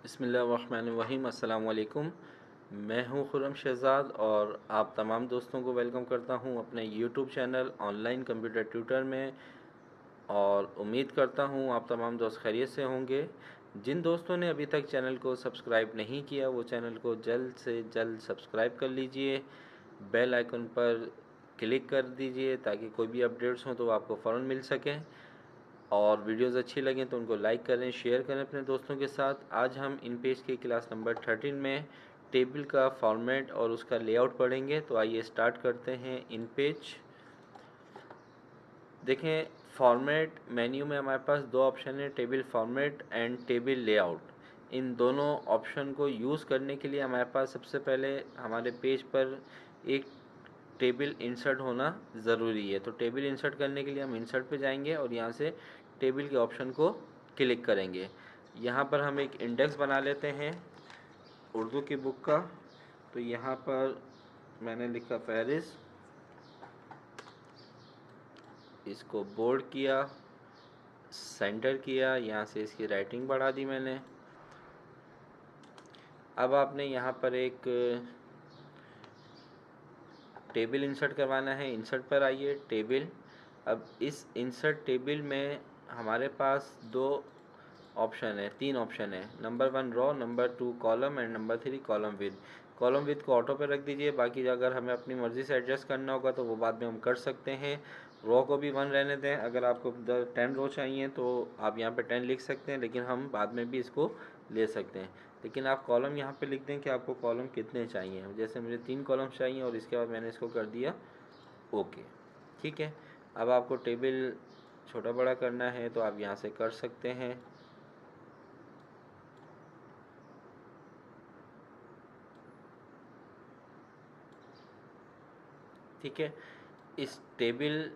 बिस्मिल्लाहिर्रहमानिर्रहीम। अस्सलाम वालेकुम। मैं हूं खुर्रम शहज़ाद और आप तमाम दोस्तों को वेलकम करता हूं अपने YouTube channel online computer tutor में। और उम्मीद करता हूं आप तमाम दोस्त खैरियत से होंगे। जिन दोस्तों ने अभी तक चैनल को सब्सक्राइब नहीं किया वो चैनल को जल्द से जल्द सब्सक्राइब कर लीजिए, बेल आइकन पर क्लिक कर दीजिए ताकि कोई भी अपडेट्स हों तो आपको फ़ौरन मिल सकें। और वीडियोज़ अच्छी लगें तो उनको लाइक करें, शेयर करें अपने दोस्तों के साथ। आज हम इन पेज की क्लास नंबर 13 में टेबल का फॉर्मेट और उसका लेआउट पढ़ेंगे। तो आइए स्टार्ट करते हैं। इन पेज देखें, फॉर्मेट मेन्यू में हमारे पास दो ऑप्शन है, table format and table layout. इन दोनों ऑप्शन को यूज़ करने के लिए हमारे पास सबसे पहले हमारे पेज पर एक टेबल इंसर्ट होना ज़रूरी है। तो टेबल इंसर्ट करने के लिए हम इंसर्ट पे जाएंगे और यहाँ से टेबल के ऑप्शन को क्लिक करेंगे। यहाँ पर हम एक इंडेक्स बना लेते हैं उर्दू की बुक का। तो यहाँ पर मैंने लिखा फहरिस्त, इसको बोल्ड किया, सेंटर किया, यहाँ से इसकी राइटिंग बढ़ा दी मैंने। अब आपने यहाँ पर एक टेबल इंसर्ट करवाना है। इंसर्ट पर आइए, टेबल। अब इस इंसर्ट टेबल में हमारे पास दो ऑप्शन है, तीन ऑप्शन है। Number 1 row, number 2 column and number 3 column width. Column width को ऑटो पे रख दीजिए, बाकी अगर हमें अपनी मर्ज़ी से एडजस्ट करना होगा तो वो बाद में हम कर सकते हैं। रो को भी 1 रहने दें। अगर आपको 10 रो चाहिए तो आप यहाँ पे 10 लिख सकते हैं, लेकिन हम बाद में भी इसको ले सकते हैं। लेकिन आप कॉलम यहाँ पे लिख दें कि आपको कॉलम कितने चाहिए। जैसे मुझे 3 कॉलम चाहिए और इसके बाद मैंने इसको कर दिया ओके। ठीक है। अब आपको टेबल छोटा बड़ा करना है तो आप यहाँ से कर सकते हैं। ठीक है। इस टेबल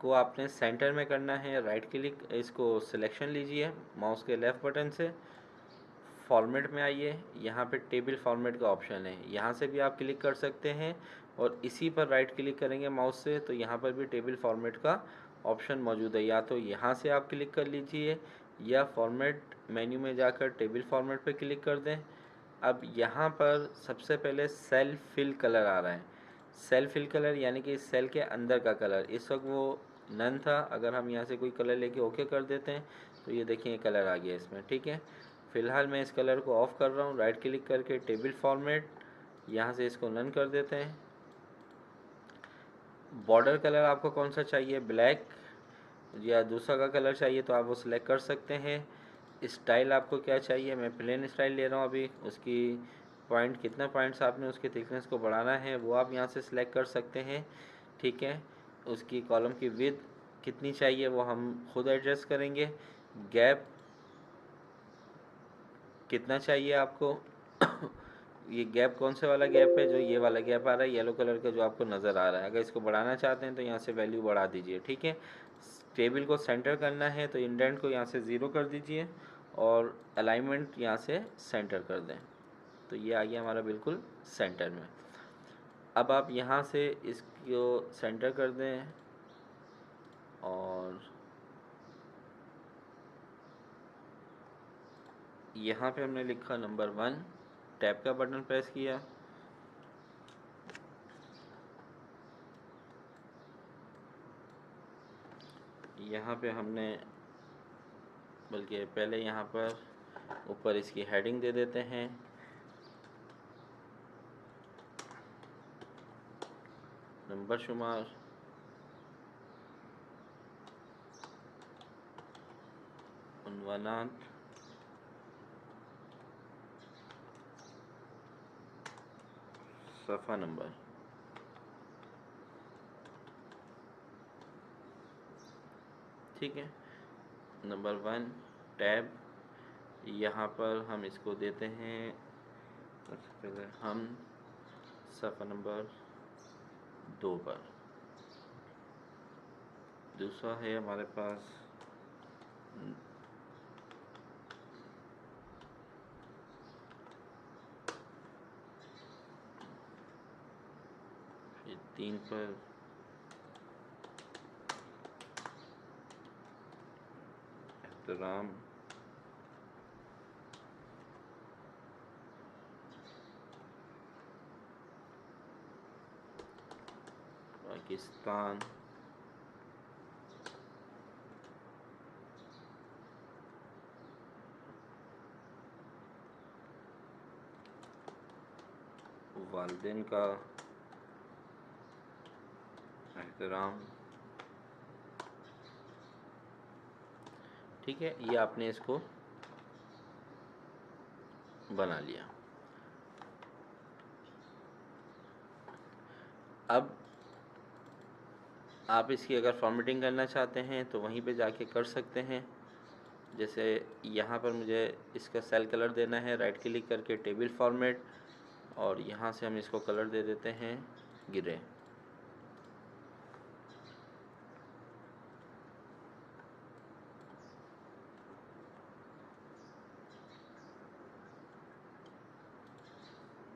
को आपने सेंटर में करना है। राइट क्लिक, इसको सिलेक्शन लीजिए माउस के लेफ़्ट बटन से, फॉर्मेट में आइए। यहाँ पे टेबल फॉर्मेट का ऑप्शन है, यहाँ से भी आप क्लिक कर सकते हैं और इसी पर राइट क्लिक करेंगे माउस से तो यहाँ पर भी टेबल फॉर्मेट का ऑप्शन मौजूद है। या तो यहाँ से आप क्लिक कर लीजिए या फॉर्मेट मेन्यू में जाकर टेबल फॉर्मेट पर क्लिक कर दें। अब यहाँ पर सबसे पहले सेल फिल कलर आ रहा है। सेल फिल कलर यानी कि सेल के अंदर का कलर, इस वक्त वो नन था। अगर हम यहाँ से कोई कलर लेके ओके कर देते हैं तो ये देखिए कलर आ गया इसमें। ठीक है। फ़िलहाल मैं इस कलर को ऑफ़ कर रहा हूँ। राइट क्लिक करके टेबल फॉर्मेट, यहाँ से इसको नन कर देते हैं। बॉर्डर कलर आपको कौन सा चाहिए, ब्लैक या दूसरा का कलर चाहिए तो आप वो सिलेक्ट कर सकते हैं। स्टाइल आपको क्या चाहिए, मैं प्लेन स्टाइल ले रहा हूँ अभी। उसकी पॉइंट, कितना पॉइंट्स आपने उसके थिकनेस को बढ़ाना है वो आप यहाँ से सिलेक्ट कर सकते हैं। ठीक है। उसकी कॉलम की विड्थ कितनी चाहिए वो हम खुद एडजस्ट करेंगे। गैप कितना चाहिए आपको ये गैप कौन से वाला गैप है, जो ये वाला गैप आ रहा है येलो कलर का जो आपको नज़र आ रहा है। अगर इसको बढ़ाना चाहते हैं तो यहाँ से वैल्यू बढ़ा दीजिए। ठीक है। टेबल को सेंटर करना है तो इंडेंट को यहाँ से 0 कर दीजिए और अलाइनमेंट यहाँ से सेंटर कर दें। तो ये आ गया हमारा बिल्कुल सेंटर में। अब आप यहाँ से इसको सेंटर कर दें और यहाँ पे हमने लिखा नंबर 1, टैब का बटन प्रेस किया। यहाँ पे हमने, बल्कि पहले यहाँ पर ऊपर इसकी हेडिंग दे देते हैं, नंबर शुमार, उन्वानात, सफ़ा नंबर। ठीक है। नंबर 1 टैब, यहाँ पर हम इसको देते हैं, सबसे पहले हम सफ़ा नंबर 2 पर। दूसरा है हमारे पास फिर 3 पर, एहतराम, पाकिस्तान वालिदैन का एहतराम। ठीक है, ये आपने इसको बना लिया। अब आप इसकी अगर फॉर्मेटिंग करना चाहते हैं तो वहीं पे जाके कर सकते हैं। जैसे यहाँ पर मुझे इसका सेल कलर देना है, राइट क्लिक करके टेबल फॉर्मेट, और यहाँ से हम इसको कलर दे देते हैं ग्रे।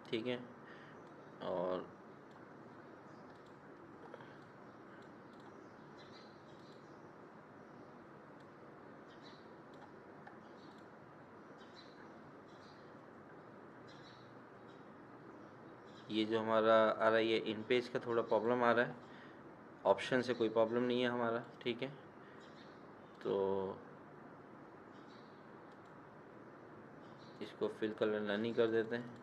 ठीक है, और ये जो हमारा आ रहा है, ये इन पेज का थोड़ा प्रॉब्लम आ रहा है, ऑप्शन से कोई प्रॉब्लम नहीं है हमारा। ठीक है, तो इसको फिल कलर नन ही कर देते हैं।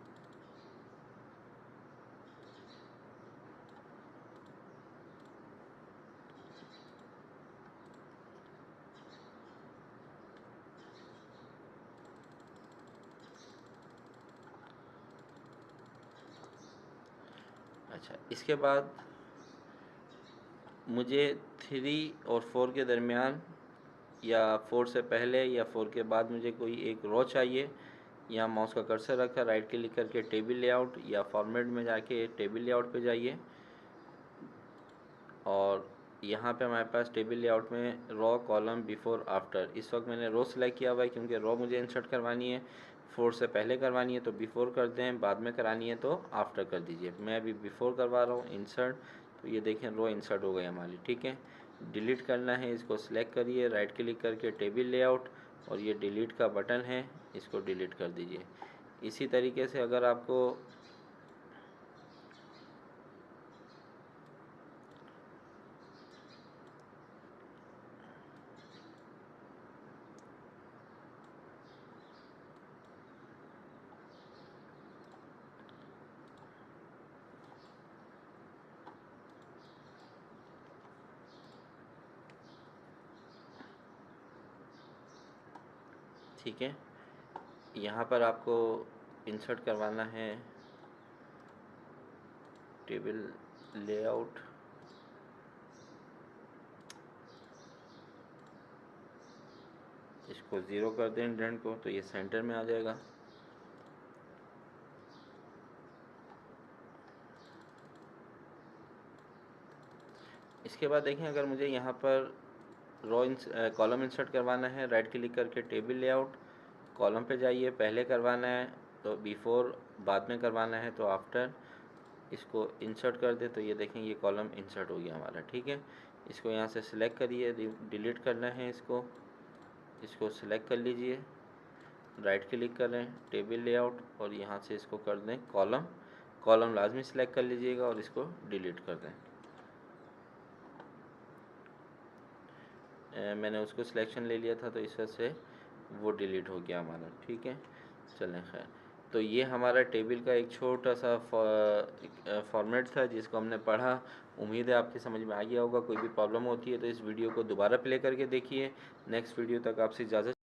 अच्छा, इसके बाद मुझे 3 और 4 के दरमियान, या 4 से पहले या 4 के बाद मुझे कोई एक रो चाहिए। यहाँ माउस का कर्सर रखा, राइट क्लिक करके टेबल लेआउट या फॉर्मेट में जाके टेबल लेआउट पे जाइए, और यहाँ पे हमारे पास टेबल लेआउट में रो कॉलम बिफोर आफ्टर। इस वक्त मैंने रो सेलेक्ट किया हुआ है क्योंकि रो मुझे इंसर्ट करवानी है। 4 से पहले करवानी है तो बिफोर कर दें, बाद में करानी है तो आफ्टर कर दीजिए। मैं अभी बिफोर करवा रहा हूँ, इंसर्ट। तो ये देखें, रो इंसर्ट हो गई हमारी। ठीक है, डिलीट करना है, इसको सिलेक्ट करिए, राइट क्लिक करके टेबल लेआउट, और ये डिलीट का बटन है, इसको डिलीट कर दीजिए। इसी तरीके से अगर आपको ठीक है, यहाँ पर आपको इंसर्ट करवाना है टेबल लेआउट, इसको 0 कर दें इंडेंट को, तो ये सेंटर में आ जाएगा। इसके बाद देखें, अगर मुझे यहाँ पर कॉलम इंसर्ट करवाना है, राइट क्लिक करके टेबल लेआउट, कॉलम पे जाइए, पहले करवाना है तो बिफोर, बाद में करवाना है तो आफ्टर। इसको इंसर्ट कर दे तो ये देखें, ये कॉलम इंसर्ट हो गया हमारा। ठीक है, इसको यहाँ से सिलेक्ट करिए, डिलीट करना है इसको सिलेक्ट कर लीजिए, राइट क्लिक करें टेबल लेआउट, और यहाँ से इसको कर दें कॉलम लाजमी सिलेक्ट कर लीजिएगा और इसको डिलीट कर दें। मैंने उसको सिलेक्शन ले लिया था तो इस वजह से वो डिलीट हो गया हमारा। ठीक है, चलें खैर। तो ये हमारा टेबल का एक छोटा सा फॉर्मेट था जिसको हमने पढ़ा। उम्मीद है आपकी समझ में आ गया होगा। कोई भी प्रॉब्लम होती है तो इस वीडियो को दोबारा प्ले करके देखिए। नेक्स्ट वीडियो तक आपसे इजाज़त।